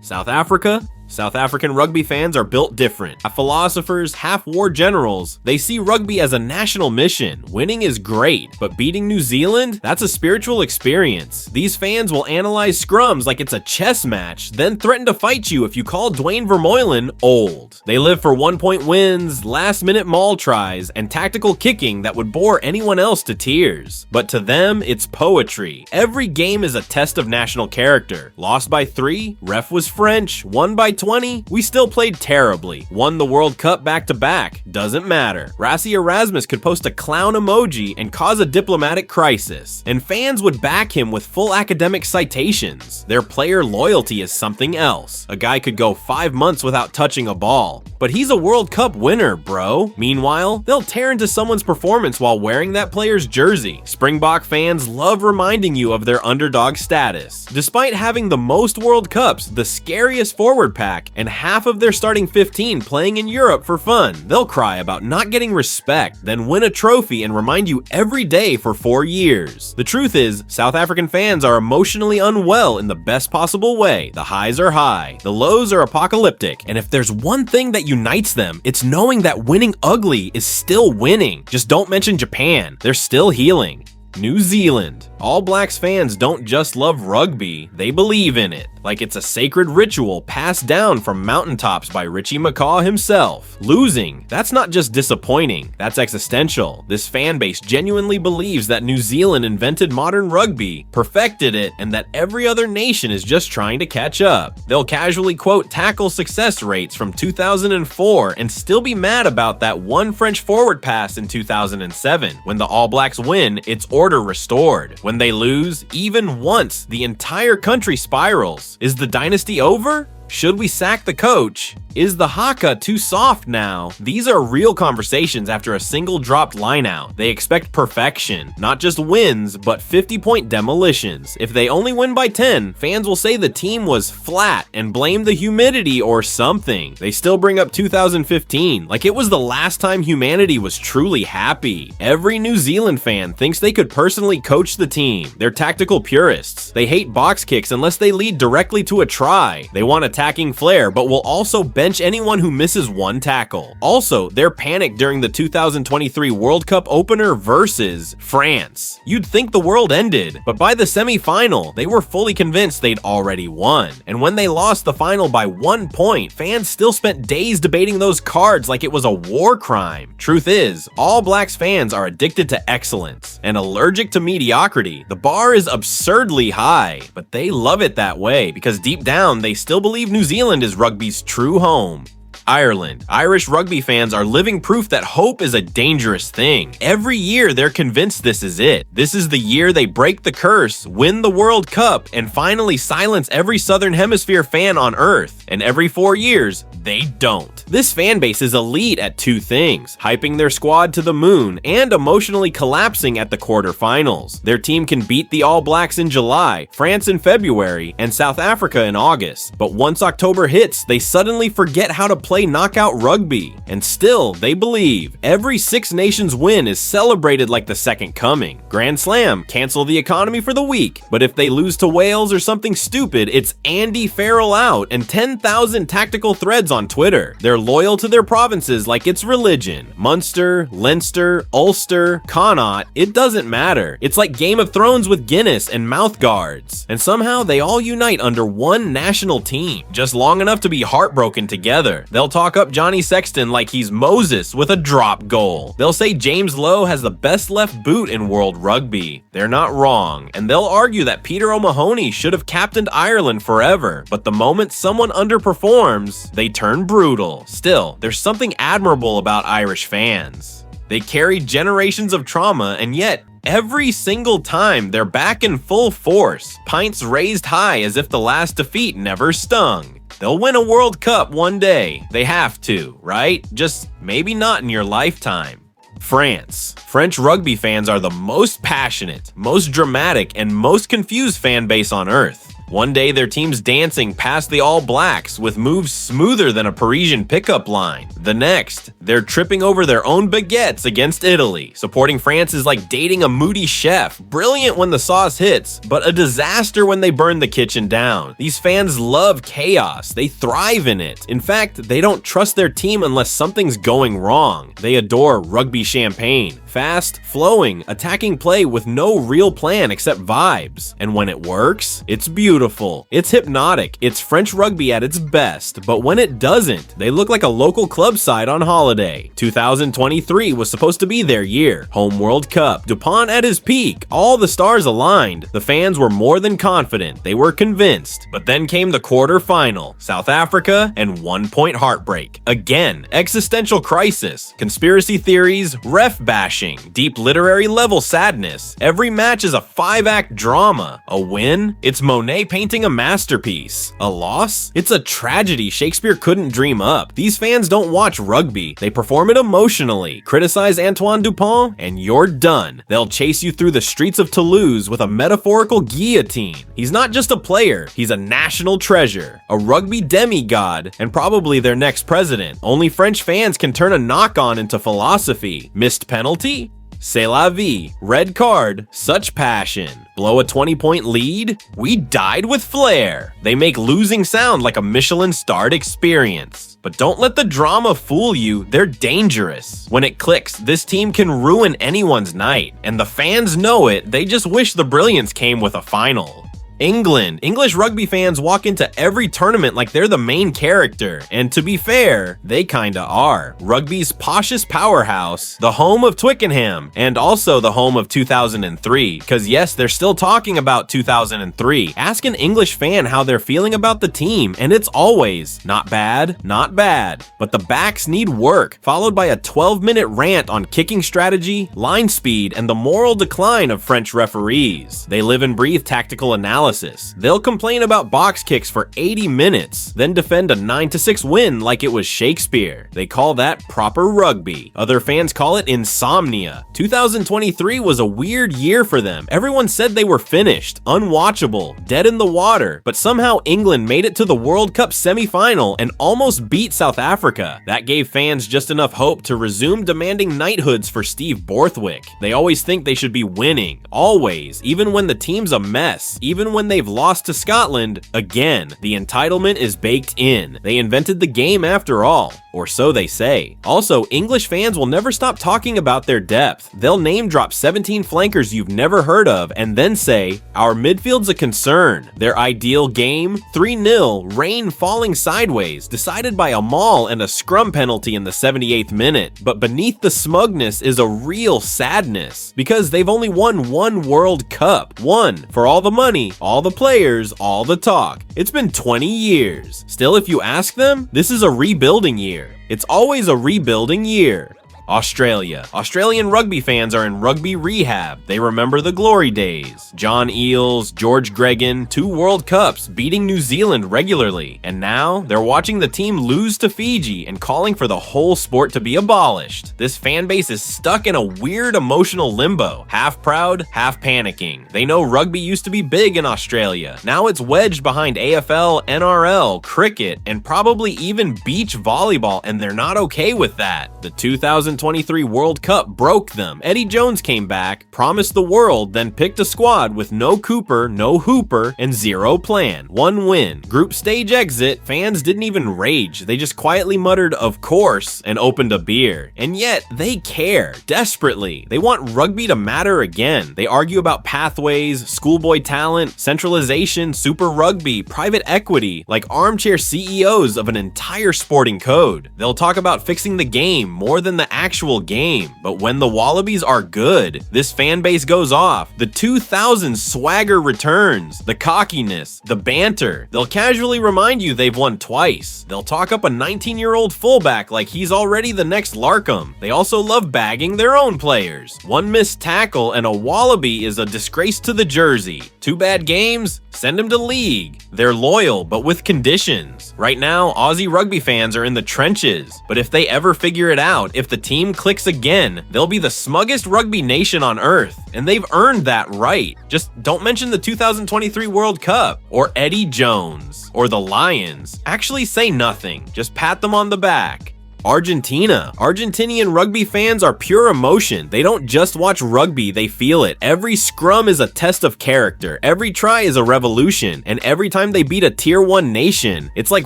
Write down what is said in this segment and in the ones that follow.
South Africa? South African rugby fans are built different. Half philosophers, half war generals. They see rugby as a national mission. Winning is great, but beating New Zealand? That's a spiritual experience. These fans will analyze scrums like it's a chess match, then threaten to fight you if you call Dwayne Vermeulen old. They live for 1-point wins, last-minute maul tries, and tactical kicking that would bore anyone else to tears. But to them, it's poetry. Every game is a test of national character. Lost by 3, ref was French. Won by 20, we still played terribly. Won the World Cup back-to-back. Doesn't matter. Rassie Erasmus could post a clown emoji and cause a diplomatic crisis. And fans would back him with full academic citations. Their player loyalty is something else. A guy could go 5 months without touching a ball. But he's a World Cup winner, bro. Meanwhile, they'll tear into someone's performance while wearing that player's jersey. Springbok fans love reminding you of their underdog status. Despite having the most World Cups, the scariest forward pack, and half of their starting 15 playing in Europe for fun, they'll cry about not getting respect, then win a trophy and remind you every day for 4 years. The truth is, South African fans are emotionally unwell in the best possible way. The highs are high, the lows are apocalyptic, and if there's one thing that unites them, it's knowing that winning ugly is still winning. Just don't mention Japan, they're still healing. New Zealand. All Blacks fans don't just love rugby, they believe in it. Like it's a sacred ritual passed down from mountaintops by Richie McCaw himself. Losing, that's not just disappointing, that's existential. This fan base genuinely believes that New Zealand invented modern rugby, perfected it, and that every other nation is just trying to catch up. They'll casually quote tackle success rates from 2004 and still be mad about that one French forward pass in 2007. When the All Blacks win, it's order restored. When they lose, even once, the entire country spirals. Is the dynasty over? Should we sack the coach? Is the haka too soft now? These are real conversations after a single dropped lineout. They expect perfection, not just wins, but 50-point demolitions. If they only win by 10, fans will say the team was flat and blame the humidity or something. They still bring up 2015, like it was the last time humanity was truly happy. Every New Zealand fan thinks they could personally coach the team. They're tactical purists. They hate box kicks unless they lead directly to a try. They want attacking flair, but will also bench anyone who misses one tackle. Also, they're panicked during the 2023 World Cup opener versus France. You'd think the world ended, but by the semi-final, they were fully convinced they'd already won. And when they lost the final by 1 point, fans still spent days debating those cards like it was a war crime. Truth is, All Blacks fans are addicted to excellence and allergic to mediocrity. The bar is absurdly high, but they love it that way because deep down, they still believe New Zealand is rugby's true home. Ireland. Irish rugby fans are living proof that hope is a dangerous thing. Every year, they're convinced this is it. This is the year they break the curse, win the World Cup, and finally silence every Southern Hemisphere fan on Earth. And every 4 years, they don't. This fan base is elite at 2 things: hyping their squad to the moon and emotionally collapsing at the quarterfinals. Their team can beat the All Blacks in July, France in February, and South Africa in August. But once October hits, they suddenly forget how to play knockout rugby. And still, they believe every Six Nations win is celebrated like the second coming. Grand Slam, cancel the economy for the week. But if they lose to Wales or something stupid, it's Andy Farrell out and 10,000 tactical threads on Twitter. They're loyal to their provinces like it's religion. Munster, Leinster, Ulster, Connaught, it doesn't matter. It's like Game of Thrones with Guinness and mouth guards. And somehow they all unite under one national team, just long enough to be heartbroken together. They'll talk up Johnny Sexton like he's Moses with a drop goal. They'll say James Lowe has the best left boot in world rugby. They're not wrong. And they'll argue that Peter O'Mahony should have captained Ireland forever. But the moment someone underperforms, they turn brutal. Still, there's something admirable about Irish fans. They carry generations of trauma, and yet, every single time they're back in full force, pints raised high as if the last defeat never stung. They'll win a World Cup one day. They have to, right? Just maybe not in your lifetime. France. French rugby fans are the most passionate, most dramatic, and most confused fan base on earth. One day their team's dancing past the All Blacks with moves smoother than a Parisian pickup line. The next, they're tripping over their own baguettes against Italy. Supporting France is like dating a moody chef, brilliant when the sauce hits, but a disaster when they burn the kitchen down. These fans love chaos, they thrive in it. In fact, they don't trust their team unless something's going wrong. They adore rugby champagne, fast, flowing, attacking play with no real plan except vibes. And when it works, it's beautiful. It's hypnotic. It's French rugby at its best. But when it doesn't, they look like a local club side on holiday. 2023 was supposed to be their year. Home World Cup, Dupont at his peak, all the stars aligned. The fans were more than confident. They were convinced. But then came the quarter-final, South Africa, and 1-point heartbreak. Again, existential crisis, conspiracy theories, ref bashing, deep literary level sadness. Every match is a 5-act drama. A win? It's Monet painting a masterpiece. A loss? It's a tragedy Shakespeare couldn't dream up. These fans don't watch rugby. They perform it emotionally. Criticize Antoine Dupont, and you're done. They'll chase you through the streets of Toulouse with a metaphorical guillotine. He's not just a player, he's a national treasure, a rugby demigod, and probably their next president. Only French fans can turn a knock-on into philosophy. Missed penalty? C'est la vie. Red card, such passion. Blow a 20-point lead? We died with flair. They make losing sound like a Michelin-starred experience. But don't let the drama fool you, they're dangerous. When it clicks, this team can ruin anyone's night. And the fans know it, they just wish the brilliance came with a final. England. English rugby fans walk into every tournament like they're the main character, and to be fair, they kinda are. Rugby's poshest powerhouse, the home of Twickenham, and also the home of 2003, cause yes, they're still talking about 2003. Ask an English fan how they're feeling about the team, and it's always, not bad, not bad. But the backs need work, followed by a 12-minute rant on kicking strategy, line speed, and the moral decline of French referees. They live and breathe tactical analysis. They'll complain about box kicks for 80 minutes, then defend a 9-6 win like it was Shakespeare. They call that proper rugby. Other fans call it insomnia. 2023 was a weird year for them. Everyone said they were finished, unwatchable, dead in the water, but somehow England made it to the World Cup semi-final and almost beat South Africa. That gave fans just enough hope to resume demanding knighthoods for Steve Borthwick. They always think they should be winning, always, even when the team's a mess, even when they've lost to Scotland. Again, the entitlement is baked in. They invented the game after all, or so they say. Also, English fans will never stop talking about their depth. They'll name drop 17 flankers you've never heard of and then say, our midfield's a concern. Their ideal game? 3-0, rain falling sideways, decided by a maul and a scrum penalty in the 78th minute. But beneath the smugness is a real sadness, because they've only won one World Cup. One for all the money, all the players, all the talk. It's been 20 years. Still, if you ask them, this is a rebuilding year. It's always a rebuilding year. Australia. Australian rugby fans are in rugby rehab. They remember the glory days. John Eales, George Gregan, 2 World Cups, beating New Zealand regularly. And now, they're watching the team lose to Fiji and calling for the whole sport to be abolished. This fan base is stuck in a weird emotional limbo, half proud, half panicking. They know rugby used to be big in Australia. Now it's wedged behind AFL, NRL, cricket, and probably even beach volleyball, and they're not okay with that. The 2023 World Cup broke them. Eddie Jones came back, promised the world, then picked a squad with no Cooper, no Hooper, and zero plan. 1 win. Group stage exit. Fans didn't even rage. They just quietly muttered, of course, and opened a beer. And yet, they care, desperately. They want rugby to matter again. They argue about pathways, schoolboy talent, centralization, super rugby, private equity, like armchair CEOs of an entire sporting code. They'll talk about fixing the game more than the actual game. But when the Wallabies are good, this fan base goes off. The 2000s swagger returns, the cockiness, the banter. They'll casually remind you they've won twice. They'll talk up a 19-year-old fullback like he's already the next Larkham. They also love bagging their own players. 1 missed tackle and a Wallaby is a disgrace to the jersey. 2 bad games? Send them to league. They're loyal, but with conditions. Right now, Aussie rugby fans are in the trenches. But if they ever figure it out, if the team clicks again, they'll be the smuggest rugby nation on earth, and they've earned that right. Just don't mention the 2023 World Cup, or Eddie Jones, or the Lions. Actually say nothing, just pat them on the back. Argentina. Argentinian rugby fans are pure emotion. They don't just watch rugby, they feel it. Every scrum is a test of character. Every try is a revolution. And every time they beat a tier 1 nation, it's like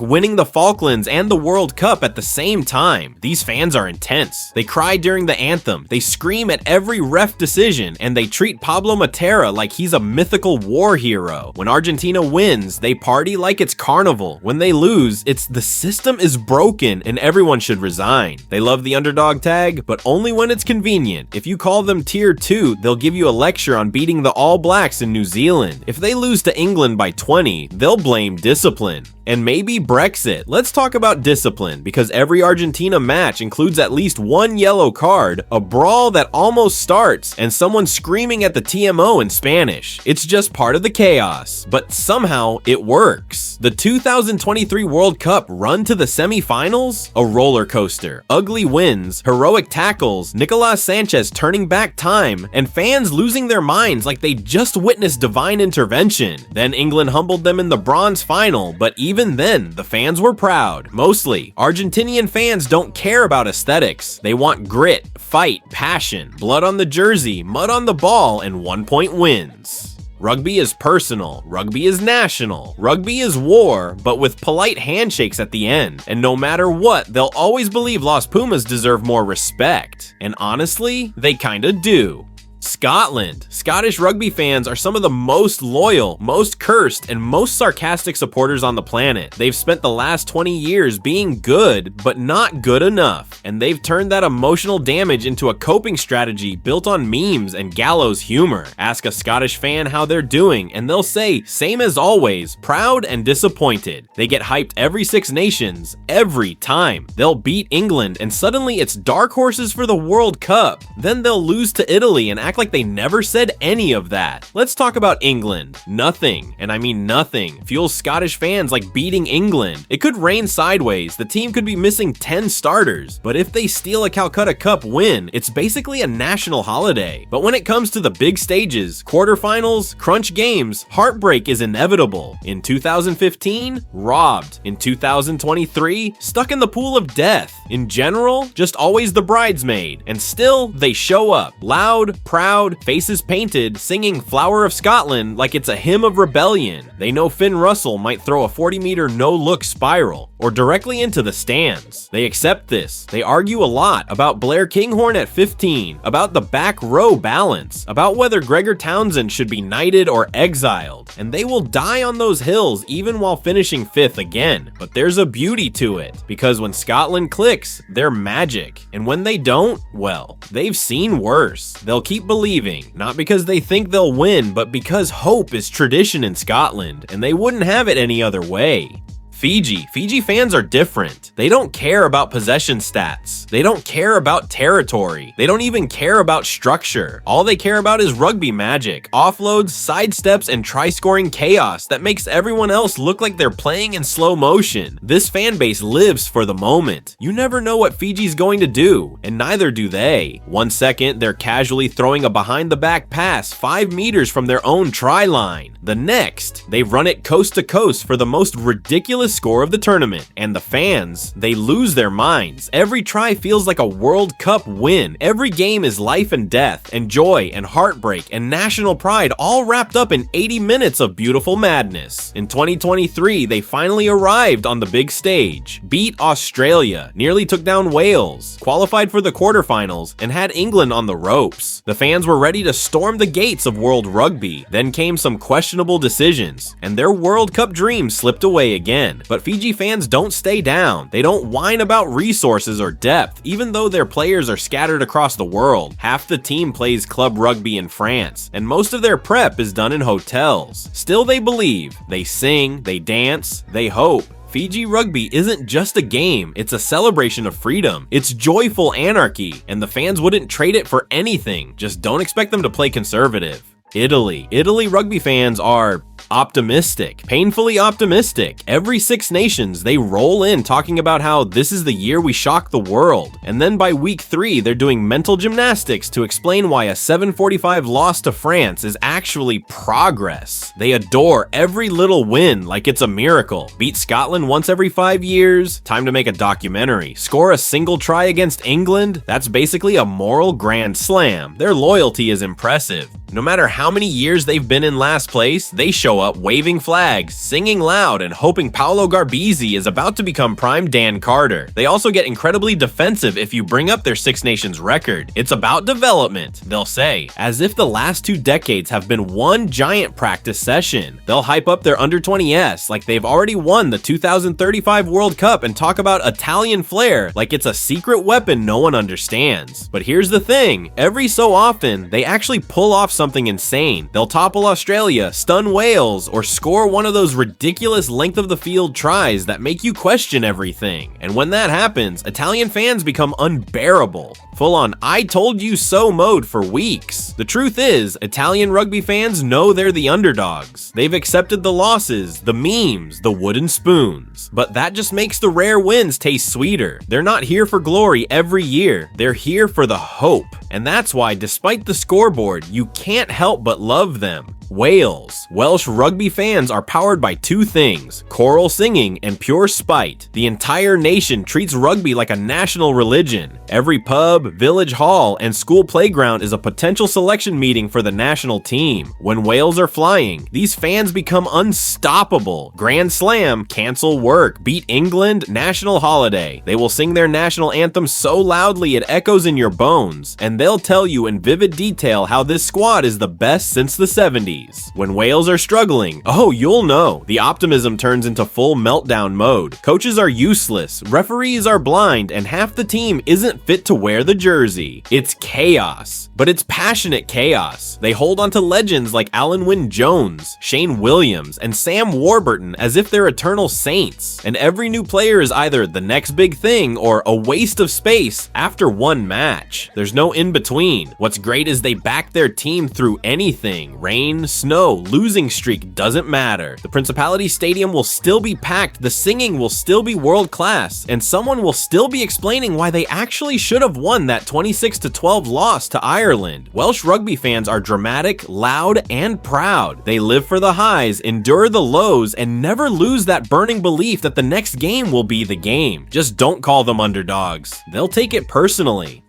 winning the Falklands and the World Cup at the same time. These fans are intense. They cry during the anthem. They scream at every ref decision. And they treat Pablo Matera like he's a mythical war hero. When Argentina wins, they party like it's carnival. When they lose, it's the system is broken and everyone should resign. They love the underdog tag, but only when it's convenient. If you call them tier 2, they'll give you a lecture on beating the All Blacks in New Zealand. If they lose to England by 20, they'll blame discipline. And maybe Brexit. Let's talk about discipline, because every Argentina match includes at least one yellow card, a brawl that almost starts, and someone screaming at the TMO in Spanish. It's just part of the chaos, but somehow it works. The 2023 World Cup run to the semifinals? A roller coaster. Ugly wins, heroic tackles, Nicolas Sanchez turning back time, and fans losing their minds like they just witnessed divine intervention. Then England humbled them in the bronze final, but even then, the fans were proud. Mostly, Argentinian fans don't care about aesthetics. They want grit, fight, passion, blood on the jersey, mud on the ball, and 1-point wins. Rugby is personal, rugby is national, rugby is war, but with polite handshakes at the end. And no matter what, they'll always believe Los Pumas deserve more respect. And honestly, they kinda do. Scotland. Scottish rugby fans are some of the most loyal, most cursed, and most sarcastic supporters on the planet. They've spent the last 20 years being good, but not good enough. And they've turned that emotional damage into a coping strategy built on memes and gallows humor. Ask a Scottish fan how they're doing, and they'll say, same as always, proud and disappointed. They get hyped every Six Nations, every time. They'll beat England, and suddenly it's dark horses for the World Cup. Then they'll lose to Italy and act like they never said any of that. Let's talk about England. Nothing, and I mean nothing, fuels Scottish fans like beating England. It could rain sideways, the team could be missing 10 starters, but if they steal a Calcutta Cup win, it's basically a national holiday. But when it comes to the big stages, quarterfinals, crunch games, heartbreak is inevitable. In 2015, robbed. In 2023, stuck in the pool of death. In general, just always the bridesmaid. And still, they show up, loud, proud, faces painted, singing Flower of Scotland like it's a hymn of rebellion. They know Finn Russell might throw a 40-meter no-look spiral, or directly into the stands. They accept this. They argue a lot about Blair Kinghorn at 15, about the back row balance, about whether Gregor Townsend should be knighted or exiled, and they will die on those hills even while finishing 5th again. But there's a beauty to it, because when Scotland clicks, they're magic, and when they don't, well, they've seen worse. They'll keep believing, not because they think they'll win, but because hope is tradition in Scotland, and they wouldn't have it any other way. Fiji fans are different. They don't care about possession stats. They don't care about territory. They don't even care about structure. All they care about is rugby magic, offloads, sidesteps, and try-scoring chaos that makes everyone else look like they're playing in slow motion. This fan base lives for the moment. You never know what Fiji's going to do, and neither do they. 1 second, they're casually throwing a behind-the-back pass 5 meters from their own try line. The next, they run it coast to coast for the most ridiculous score of the tournament, and the fans, they lose their minds. Every try feels like a World Cup win. Every game is life and death, and joy and heartbreak and national pride, all wrapped up in 80 minutes of beautiful madness. In 2023, they finally arrived on the big stage, beat Australia, nearly took down Wales, qualified for the quarterfinals, and had England on the ropes. The fans were ready to storm the gates of World Rugby. Then came some questionable decisions, and their World Cup dream slipped away again. But Fiji fans don't stay down. They don't whine about resources or depth, even though their players are scattered across the world. Half the team plays club rugby in France, and most of their prep is done in hotels. Still, they believe. They sing, they dance, they hope. Fiji rugby isn't just a game, it's a celebration of freedom. It's joyful anarchy, and the fans wouldn't trade it for anything. Just don't expect them to play conservative. Italy rugby fans are Optimistic. Painfully optimistic. Every Six Nations, they roll in talking about how this is the year we shock the world. And then by week 3, they're doing mental gymnastics to explain why a 7-45 loss to France is actually progress. They adore every little win like it's a miracle. Beat Scotland once every 5 years? Time to make a documentary. Score a single try against England? That's basically a moral grand slam. Their loyalty is impressive. No matter how many years they've been in last place, they show up waving flags, singing loud, and hoping Paolo Garbisi is about to become prime Dan Carter. They also get incredibly defensive if you bring up their Six Nations record. It's about development, they'll say, as if the last 2 decades have been one giant practice session. They'll hype up their under-20s like they've already won the 2035 World Cup and talk about Italian flair like it's a secret weapon no one understands. But here's the thing, every so often, they actually pull off something insane. They'll topple Australia, stun Wales, or score one of those ridiculous length of the field tries that make you question everything. And when that happens, Italian fans become unbearable. Full on I told you so mode for weeks. The truth is, Italian rugby fans know they're the underdogs. They've accepted the losses, the memes, the wooden spoons. But that just makes the rare wins taste sweeter. They're not here for glory every year. They're here for the hope. And that's why, despite the scoreboard, you can't help but love them. Wales. Welsh rugby fans are powered by 2 things, choral singing and pure spite. The entire nation treats rugby like a national religion. Every pub, village hall, and school playground is a potential selection meeting for the national team. When Wales are flying, these fans become unstoppable. Grand Slam, cancel work, beat England, national holiday. They will sing their national anthem so loudly it echoes in your bones, and they'll tell you in vivid detail how this squad is the best since the 70s. When Wales are struggling, oh, you'll know, the optimism turns into full meltdown mode. Coaches are useless, referees are blind, and half the team isn't fit to wear the jersey. It's chaos, but it's passionate chaos. They hold on to legends like Alan Wynne-Jones, Shane Williams, and Sam Warburton as if they're eternal saints. And every new player is either the next big thing or a waste of space after one match. There's no in between. What's great is they back their team through anything. Rain, snow, losing streak, doesn't matter. The Principality Stadium will still be packed, the singing will still be world class, and someone will still be explaining why they actually should have won that 26-12 loss to Ireland. Welsh rugby fans are dramatic, loud, and proud. They live for the highs, endure the lows, and never lose that burning belief that the next game will be the game. Just don't call them underdogs. They'll take it personally.